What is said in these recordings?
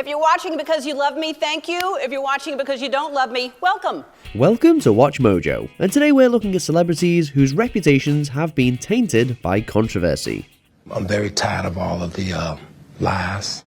If you're watching because you love me, thank you. If you're watching because you don't love me, welcome. Welcome to Watch Mojo, and today we're looking at celebrities whose reputations have been tainted by controversy. I'm very tired of all of the lies.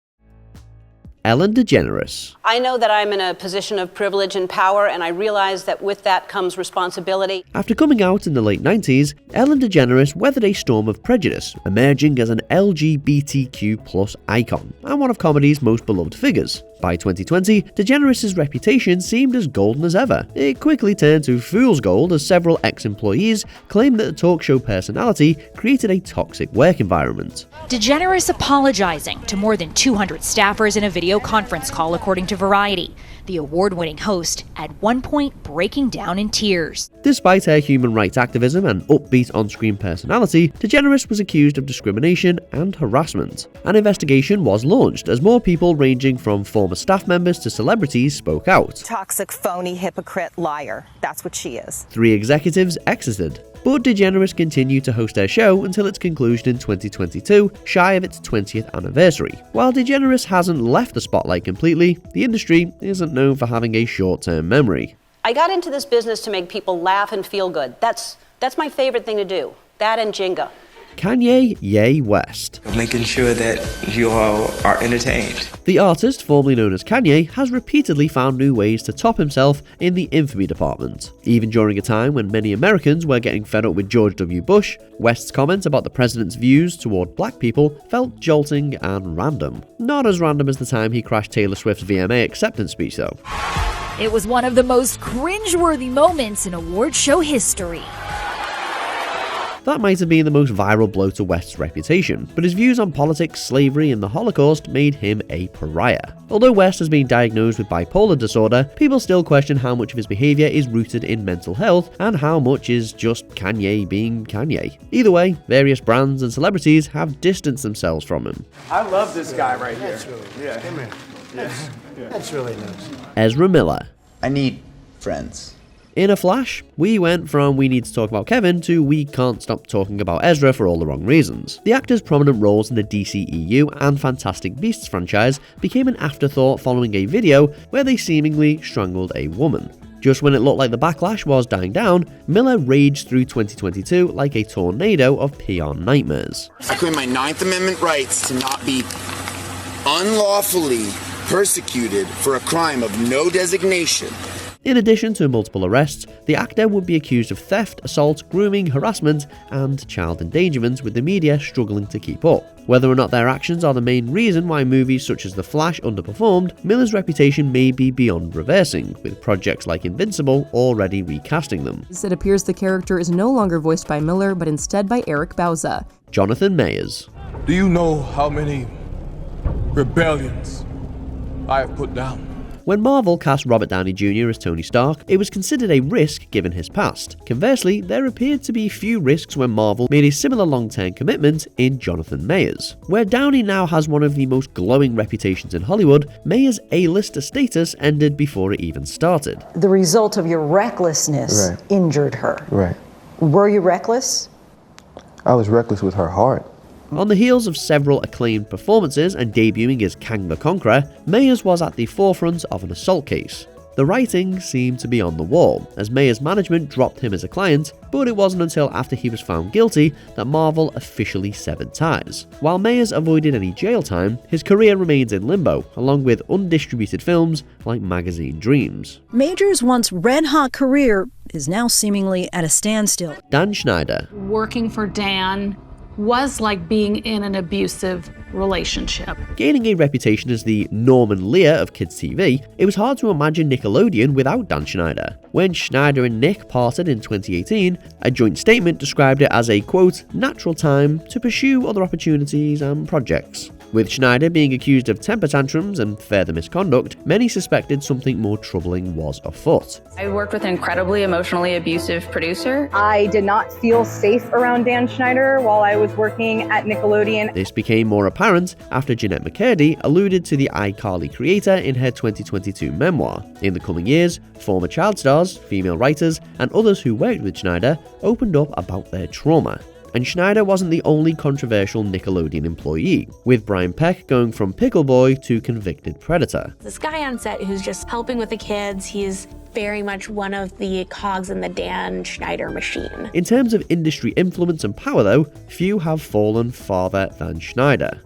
Ellen DeGeneres. I know that I'm in a position of privilege and power, and I realize that with that comes responsibility. After coming out in the late 90s, Ellen DeGeneres weathered a storm of prejudice, emerging as an LGBTQ+ icon and one of comedy's most beloved figures. By 2020, DeGeneres' reputation seemed as golden as ever. It quickly turned to fool's gold as several ex-employees claimed that the talk show personality created a toxic work environment. DeGeneres apologizing to more than 200 staffers in a video conference call, according to Variety. The award-winning host at one point breaking down in tears. Despite her human rights activism and upbeat on-screen personality, DeGeneres was accused of discrimination and harassment. An investigation was launched as more people ranging from former staff members to celebrities spoke out. Toxic, phony, hypocrite, liar. That's what she is. 3 executives exited. But DeGeneres continued to host her show until its conclusion in 2022, shy of its 20th anniversary. While DeGeneres hasn't left the spotlight completely, the industry isn't known for having a short-term memory. I got into this business to make people laugh and feel good. That's my favorite thing to do. That and Jenga. Kanye Ye West. Making sure that you all are entertained. The artist, formerly known as Kanye, has repeatedly found new ways to top himself in the infamy department. Even during a time when many Americans were getting fed up with George W. Bush, West's comment about the president's views toward black people felt jolting and random. Not as random as the time he crashed Taylor Swift's VMA acceptance speech, though. It was one of the most cringeworthy moments in award show history. That might have been the most viral blow to West's reputation, but his views on politics, slavery, and the Holocaust made him a pariah. Although West has been diagnosed with bipolar disorder, people still question how much of his behavior is rooted in mental health and how much is just Kanye being Kanye. Either way, various brands and celebrities have distanced themselves from him. I love this guy right here. That's really nice. Ezra Miller. I need friends. In a flash, we went from we need to talk about Kevin to we can't stop talking about Ezra for all the wrong reasons. The actor's prominent roles in the DCEU and Fantastic Beasts franchise became an afterthought following a video where they seemingly strangled a woman. Just when it looked like the backlash was dying down, Miller raged through 2022 like a tornado of PR nightmares. I claim my 9th Amendment rights to not be unlawfully persecuted for a crime of no designation. In addition to multiple arrests, the actor would be accused of theft, assault, grooming, harassment, and child endangerment, with the media struggling to keep up. Whether or not their actions are the main reason why movies such as The Flash underperformed, Miller's reputation may be beyond reversing, with projects like Invincible already recasting them. It appears the character is no longer voiced by Miller, but instead by Eric Bauza. Jonathan Mayers. Do you know how many rebellions I have put down? When Marvel cast Robert Downey Jr. as Tony Stark, it was considered a risk given his past. Conversely, there appeared to be few risks when Marvel made a similar long-term commitment in Jonathan Mayers. Where Downey now has one of the most glowing reputations in Hollywood, Mayers' A-lister status ended before it even started. The result of your recklessness injured her. Right. Were you reckless? I was reckless with her heart. On the heels of several acclaimed performances and debuting as Kang the Conqueror, Mayers was at the forefront of an assault case. The writing seemed to be on the wall, as Mayers' management dropped him as a client, but it wasn't until after he was found guilty that Marvel officially severed ties. While Mayers avoided any jail time, his career remains in limbo, along with undistributed films like Magazine Dreams. Major's once red-hot career is now seemingly at a standstill. Dan Schneider. Working for Dan was like being in an abusive relationship. Gaining a reputation as the Norman Lear of kids' TV, it was hard to imagine Nickelodeon without Dan Schneider. When Schneider and Nick parted in 2018, a joint statement described it as a, quote, natural time to pursue other opportunities and projects. With Schneider being accused of temper tantrums and further misconduct, many suspected something more troubling was afoot. I worked with an incredibly emotionally abusive producer. I did not feel safe around Dan Schneider while I was working at Nickelodeon. This became more apparent after Jeanette McCurdy alluded to the iCarly creator in her 2022 memoir. In the coming years, former child stars, female writers, and others who worked with Schneider opened up about their trauma. And Schneider wasn't the only controversial Nickelodeon employee, with Brian Peck going from pickle boy to convicted predator. This guy on set who's just helping with the kids, he's very much one of the cogs in the Dan Schneider machine. In terms of industry influence and power though, few have fallen farther than Schneider.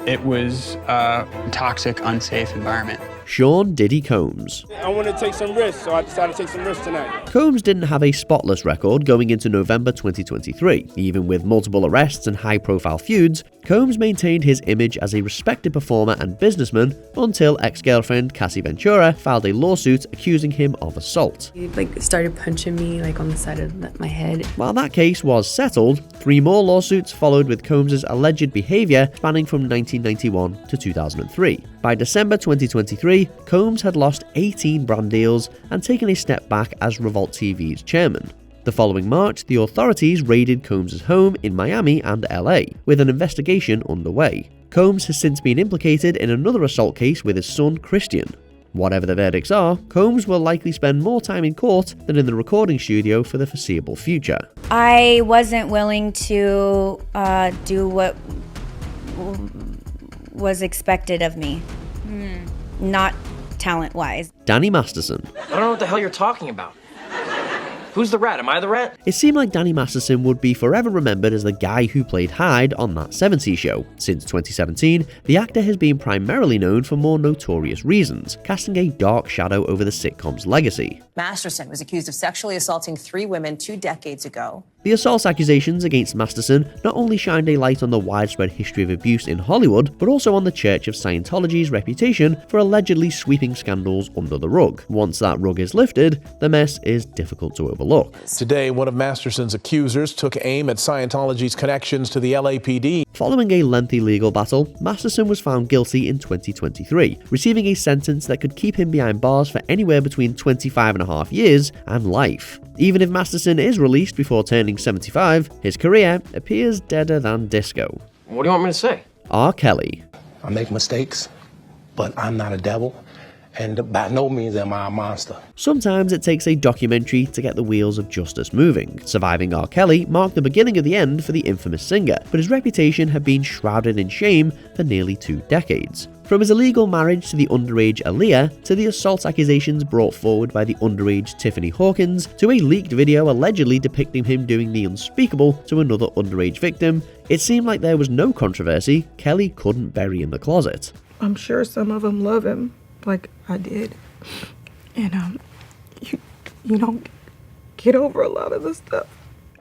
It was a toxic, unsafe environment. Sean Diddy Combs. I wanted to take some risks, so I decided to take some risks tonight. Combs didn't have a spotless record going into November 2023. Even with multiple arrests and high-profile feuds, Combs maintained his image as a respected performer and businessman until ex-girlfriend Cassie Ventura filed a lawsuit accusing him of assault. He started punching me on the side of my head. While that case was settled, 3 more lawsuits followed with Combs' alleged behavior spanning from 1991 to 2003. By December 2023, Combs had lost 18 brand deals and taken a step back as Revolt TV's chairman. The following March, the authorities raided Combs' home in Miami and LA, with an investigation underway. Combs has since been implicated in another assault case with his son Christian. Whatever the verdicts are, Combs will likely spend more time in court than in the recording studio for the foreseeable future. I wasn't willing to do what was expected of me. Not talent-wise. Danny Masterson. I don't know what the hell you're talking about. Who's the rat? Am I the rat? It seemed like Danny Masterson would be forever remembered as the guy who played Hyde on That 70s Show. Since 2017, the actor has been primarily known for more notorious reasons, casting a dark shadow over the sitcom's legacy. Masterson was accused of sexually assaulting 3 women 2 decades ago. The assault accusations against Masterson not only shined a light on the widespread history of abuse in Hollywood, but also on the Church of Scientology's reputation for allegedly sweeping scandals under the rug. Once that rug is lifted, the mess is difficult to overlook. Today, one of Masterson's accusers took aim at Scientology's connections to the LAPD. Following a lengthy legal battle, Masterson was found guilty in 2023, receiving a sentence that could keep him behind bars for anywhere between 25.5 years and life. Even if Masterson is released before turning 75, his career appears deader than disco. What do you want me to say? R. Kelly. I make mistakes, but I'm not a devil, and by no means am I a monster. Sometimes it takes a documentary to get the wheels of justice moving. Surviving R. Kelly marked the beginning of the end for the infamous singer, but his reputation had been shrouded in shame for nearly 2 decades. From his illegal marriage to the underage Aaliyah, to the assault accusations brought forward by the underage Tiffany Hawkins, to a leaked video allegedly depicting him doing the unspeakable to another underage victim, it seemed like there was no controversy Kelly couldn't bury in the closet. I'm sure some of them love him, like I did. And you don't get over a lot of this stuff.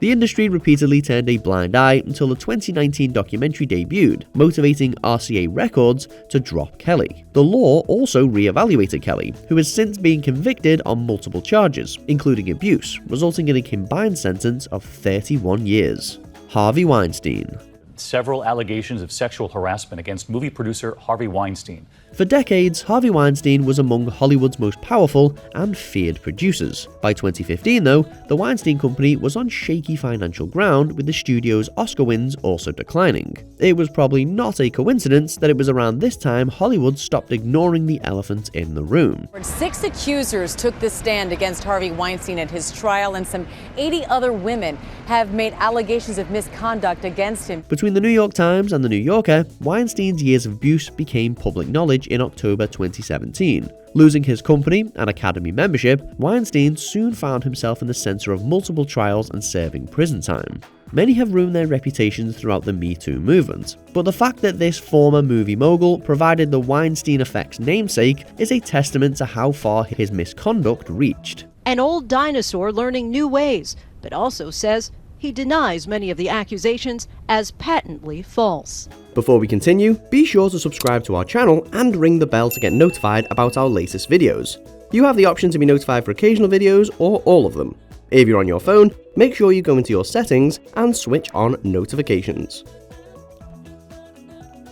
The industry repeatedly turned a blind eye until the 2019 documentary debuted, motivating RCA Records to drop Kelly. The law also re-evaluated Kelly, who has since been convicted on multiple charges, including abuse, resulting in a combined sentence of 31 years. Harvey Weinstein. Several allegations of sexual harassment against movie producer Harvey Weinstein. For decades, Harvey Weinstein was among Hollywood's most powerful and feared producers. By 2015, though, the Weinstein Company was on shaky financial ground, with the studio's Oscar wins also declining. It was probably not a coincidence that it was around this time Hollywood stopped ignoring the elephant in the room. 6 accusers took the stand against Harvey Weinstein at his trial, and some 80 other women have made allegations of misconduct against him. Between the New York Times and the New Yorker, Weinstein's years of abuse became public knowledge in October 2017. Losing his company and Academy membership, Weinstein soon found himself in the center of multiple trials and serving prison time. Many have ruined their reputations throughout the Me Too movement, but the fact that this former movie mogul provided the Weinstein Effect's namesake is a testament to how far his misconduct reached. An old dinosaur learning new ways, but also says he denies many of the accusations as patently false. Before we continue, be sure to subscribe to our channel and ring the bell to get notified about our latest videos. You have the option to be notified for occasional videos or all of them. If you're on your phone, make sure you go into your settings and switch on notifications.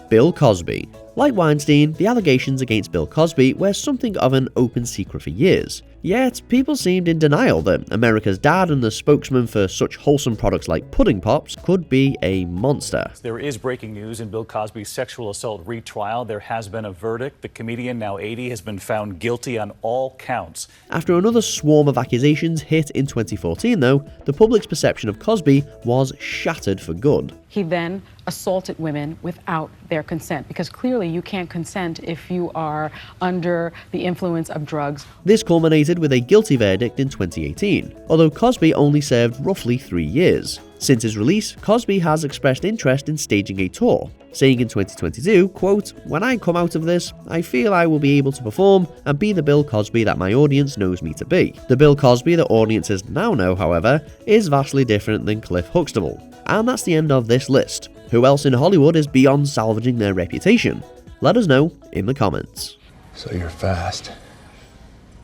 Bill Cosby. Like Weinstein, the allegations against Bill Cosby were something of an open secret for years. Yet, people seemed in denial that America's Dad and the spokesman for such wholesome products like Pudding Pops could be a monster. There is breaking news in Bill Cosby's sexual assault retrial. There has been a verdict. The comedian, now 80, has been found guilty on all counts. After another swarm of accusations hit in 2014, though, the public's perception of Cosby was shattered for good. He then assaulted women without their consent, because clearly you can't consent if you are under the influence of drugs. This culminated with a guilty verdict in 2018, although Cosby only served roughly 3 years. Since his release, Cosby has expressed interest in staging a tour, saying in 2022, quote, "When I come out of this, I feel I will be able to perform and be the Bill Cosby that my audience knows me to be." The Bill Cosby that audiences now know, however, is vastly different than Cliff Huxtable. And that's the end of this list. Who else in Hollywood is beyond salvaging their reputation? Let us know in the comments. So you're fast.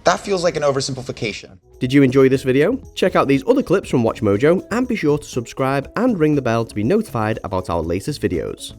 That feels like an oversimplification. Did you enjoy this video? Check out these other clips from WatchMojo and be sure to subscribe and ring the bell to be notified about our latest videos.